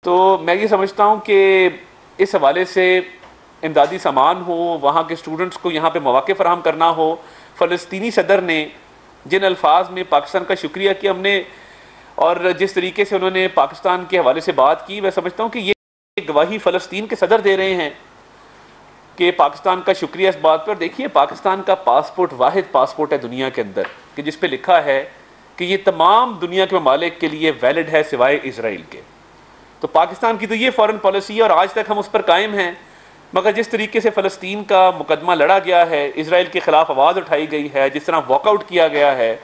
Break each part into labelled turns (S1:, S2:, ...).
S1: तो मैं ये समझता हूँ कि इस हवाले से इमदादी सामान हो, वहाँ के स्टूडेंट्स को यहाँ पे मौक़े फराहम करना हो। फ़लस्तीनी सदर ने जिन अल्फाज में पाकिस्तान का शुक्रिया किया हमने, और जिस तरीके से उन्होंने पाकिस्तान के हवाले से बात की, मैं समझता हूँ कि ये गवाही फ़लस्तीन के सदर दे रहे हैं कि पाकिस्तान का शुक्रिया इस बात पर। देखिए, पाकिस्तान का पासपोर्ट वाहिद पासपोर्ट है दुनिया के अंदर कि जिस पे लिखा है कि ये तमाम दुनिया के ममालिक के लिए वैलिड है सिवाय इसराइल के। तो पाकिस्तान की तो ये फ़ॉरेन पॉलिसी है और आज तक हम उस पर कायम हैं। मगर जिस तरीके से फ़लस्तीन का मुकदमा लड़ा गया है, इसराइल के ख़िलाफ़ आवाज़ उठाई गई है, जिस तरह वॉकआउट किया गया है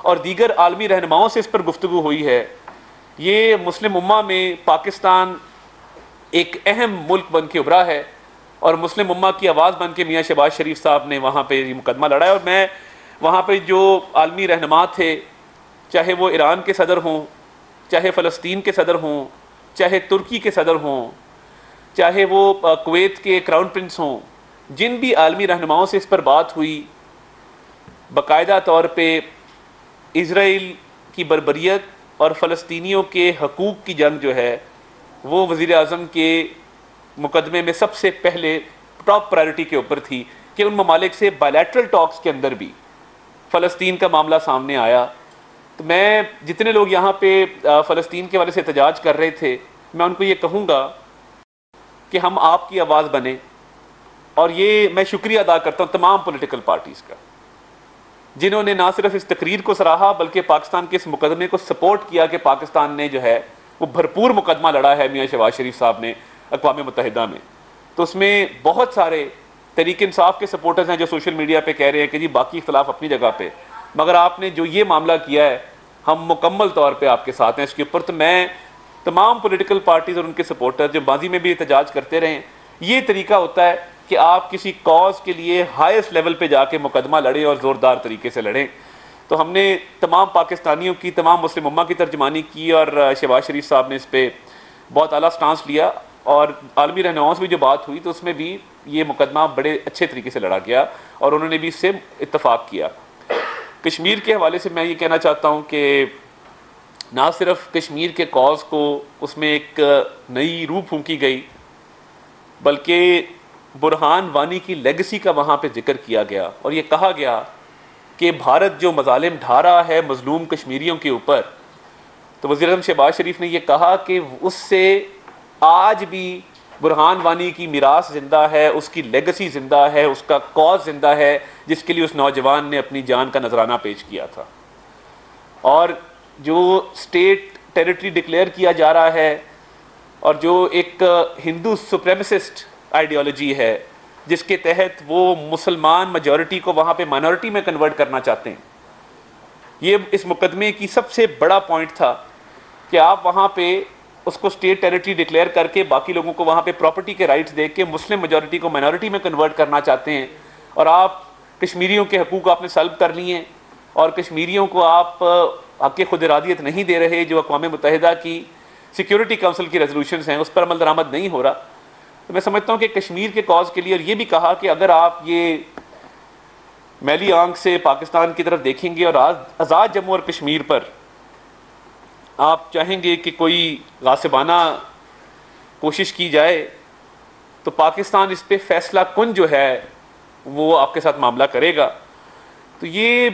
S1: और दीगर आलमी रहनुमाओं से इस पर गुफ्तगू हुई है, ये मुस्लिम उम्मा में पाकिस्तान एक अहम मुल्क बन के उभरा है और मुस्लिम उम्मा की आवाज़ बन के मियाँ शहबाज शरीफ साहब ने वहाँ पे ये मुकदमा लड़ा है। और मैं वहाँ पे जो आलमी रहनुमा थे, चाहे वो ईरान के सदर हों, चाहे फ़लस्तीन के सदर हों, चाहे तुर्की के सदर हों, चाहे वो कुवैत के क्राउन प्रिंस हों, जिन भी आलमी रहनुमाओं से इस पर बात हुई, बाकायदा तौर पे इसराइल की बर्बरियत और फ़लस्तीनियों के हकूक़ की जंग जो है वो वज़ीर आज़म के मुकदमे में सबसे पहले टॉप प्रायोरिटी के ऊपर थी कि उन ममालिक से बायलैटरल टॉक्स के अंदर भी फ़लस्तीन का मामला सामने आया। तो मैं जितने लोग यहाँ पे फ़लस्तीन के वाले से एहतजाज कर रहे थे, मैं उनको ये कहूँगा कि हम आपकी आवाज़ बने। और ये मैं शुक्रिया अदा करता हूँ तमाम पॉलिटिकल पार्टीज़ का, जिन्होंने ना सिर्फ इस तकरीर को सराहा बल्कि पाकिस्तान के इस मुकदमे को सपोर्ट किया कि पाकिस्तान ने जो है वो भरपूर मुकदमा लड़ा है मियाँ शहबाज शरीफ साहब ने अक़वाम मुत्तहिदा में। तो उसमें बहुत सारे तहरीक इंसाफ के सपोर्टर्स हैं जो सोशल मीडिया पे कह रहे हैं कि जी बाकी इख्तलाफ अपनी जगह पे, मगर आपने जो ये मामला किया है हम मुकम्मल तौर पे आपके साथ हैं इसके ऊपर। तो मैं तमाम पॉलिटिकल पार्टीज़ और उनके सपोर्टर्स जो माजी में भी एहतजाज करते रहे, ये तरीका होता है कि आप किसी कॉज के लिए हाईएस्ट लेवल पे जाके मुकदमा लड़ें और ज़ोरदार तरीके से लड़ें। तो हमने तमाम पाकिस्तानियों की, तमाम मुस्लिम उम्मा की तर्जुमानी की और शहबाज शरीफ साहब ने इस पर बहुत आला स्टांस लिया। और आलमी रहनुमाओं से भी जो बात हुई तो उसमें भी ये मुकदमा बड़े अच्छे तरीके से लड़ा गया और उन्होंने भी इससे इत्तफाक किया। कश्मीर के हवाले से मैं ये कहना चाहता हूँ कि ना सिर्फ कश्मीर के कॉज को उसमें एक नई रूह फूंकी गई, बल्कि बुरहान वानी की लेगेसी का वहाँ पे जिक्र किया गया और ये कहा गया कि भारत जो मजालिम ढा रहा है मजलूम कश्मीरियों के ऊपर, तो वज़ीर आज़म शहबाज शरीफ ने यह कहा कि उससे आज भी बुरहान वानी की मीरास ज़िंदा है, उसकी लेगेसी ज़िंदा है, उसका कॉज ज़िंदा है जिसके लिए उस नौजवान ने अपनी जान का नजराना पेश किया था। और जो स्टेट टेरिटरी डिक्लेयर किया जा रहा है और जो एक हिंदू सुप्रेमिसिस्ट आइडियोलॉजी है जिसके तहत वो मुसलमान मेजॉरिटी को वहाँ पे माइनॉरिटी में कन्वर्ट करना चाहते हैं, ये इस मुकदमे की सबसे बड़ा पॉइंट था कि आप वहाँ पे उसको स्टेट टेरिटरी डिक्लेयर करके बाकी लोगों को वहाँ पे प्रॉपर्टी के राइट्स दे के मुस्लिम मेजॉरिटी को माइनॉरिटी में कन्वर्ट करना चाहते हैं। और आप कश्मीरियों के हकूक़ आपने सल्ब कर लिए हैं और कश्मीरियों को आप हक़ खुद इरादियत नहीं दे रहे, जो अक़वाम मुत्तहिदा की सिक्योरिटी काउंसिल की रेजोल्यूशंस हैं उस पर अमल दरामद नहीं हो रहा। तो मैं समझता हूँ कि कश्मीर के कॉज के लिए, और ये भी कहा कि अगर आप ये मैली आंख से पाकिस्तान की तरफ देखेंगे और आज़ाद जम्मू और कश्मीर पर आप चाहेंगे कि कोई गासिबाना कोशिश की जाए, तो पाकिस्तान इस पर फैसला कुन जो है वो आपके साथ मामला करेगा। तो ये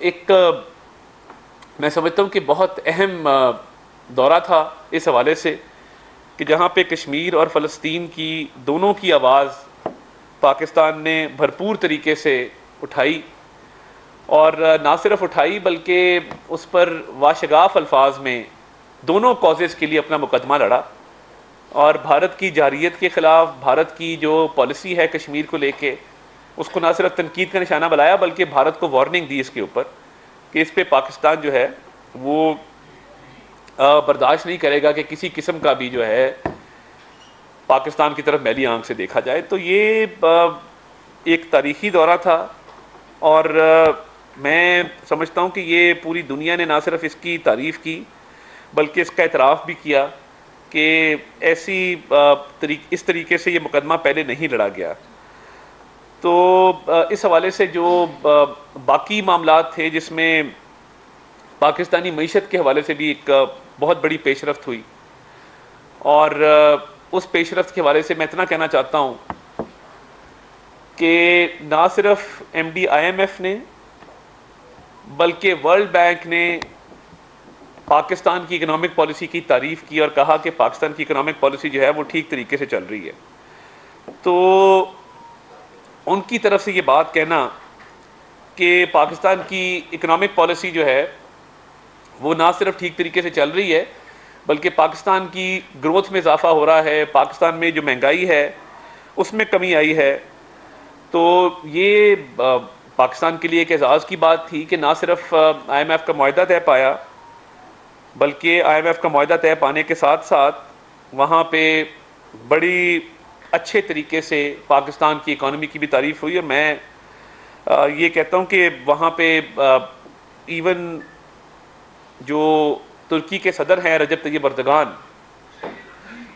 S1: एक मैं समझता हूँ कि बहुत अहम दौरा था इस हवाले से कि जहाँ पे कश्मीर और फ़लस्तीन की दोनों की आवाज़ पाकिस्तान ने भरपूर तरीके से उठाई और ना सिर्फ उठाई बल्कि उस पर वाशगाफ अल्फाज में दोनों कॉजेज़ के लिए अपना मुकदमा लड़ा और भारत की जारियत के ख़िलाफ़, भारत की जो पॉलिसी है कश्मीर को लेके, उसको ना सिर्फ तनकीद का निशाना बनाया बल्कि भारत को वार्निंग दी इसके ऊपर कि इस पे पाकिस्तान जो है वो बर्दाश्त नहीं करेगा कि किसी किस्म का भी जो है पाकिस्तान की तरफ मैली आंख से देखा जाए। तो ये एक तारीख़ी दौरा था और मैं समझता हूँ कि ये पूरी दुनिया ने ना सिर्फ इसकी तारीफ़ की बल्कि इसका एतराफ़ भी किया कि ऐसी इस तरीके से ये मुकदमा पहले नहीं लड़ा गया। तो इस हवाले से जो बाकी मामलात थे जिसमें पाकिस्तानी मईशत के हवाले से भी एक बहुत बड़ी पेशरफ्त हुई और उस पेशरफ्त के हवाले से मैं इतना कहना चाहता हूँ कि ना सिर्फ MD IMF ने बल्कि वर्ल्ड बैंक ने पाकिस्तान की इकनॉमिक पॉलिसी की तारीफ़ की और कहा कि पाकिस्तान की इकनॉमिक पॉलिसी जो है वो ठीक तरीके से चल रही है। तो उनकी तरफ से ये बात कहना कि पाकिस्तान की इकनॉमिक पॉलिसी जो है वो ना सिर्फ ठीक तरीके से चल रही है बल्कि पाकिस्तान की ग्रोथ में इजाफा हो रहा है, पाकिस्तान में जो महंगाई है उसमें कमी आई है। तो ये पाकिस्तान के लिए एक एजाज़ की बात थी कि ना सिर्फ IMF का मुआहदा तय पाया बल्कि IMF का मुआहदा तय पाने के साथ साथ वहाँ पे बड़ी अच्छे तरीके से पाकिस्तान की इकॉनमी की भी तारीफ़ हुई। और मैं ये कहता हूँ कि वहाँ पे इवन जो तुर्की के सदर हैं रजब तैयब अर्दगान,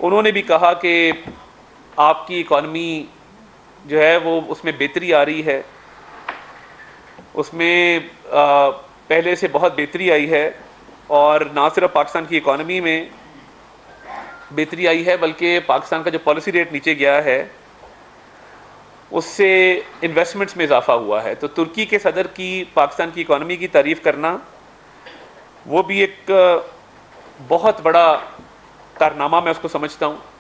S1: उन्होंने भी कहा कि आपकी इकॉनमी जो है वो उसमें बेहतरी आ रही है, उसमें पहले से बहुत बेहतरी आई है। और ना सिर्फ पाकिस्तान की इकॉनमी में बेहतरी आई है बल्कि पाकिस्तान का जो पॉलिसी रेट नीचे गया है उससे इन्वेस्टमेंट्स में इजाफा हुआ है। तो तुर्की के सदर की पाकिस्तान की इकॉनमी की तारीफ़ करना वो भी एक बहुत बड़ा कारनामा मैं उसको समझता हूँ।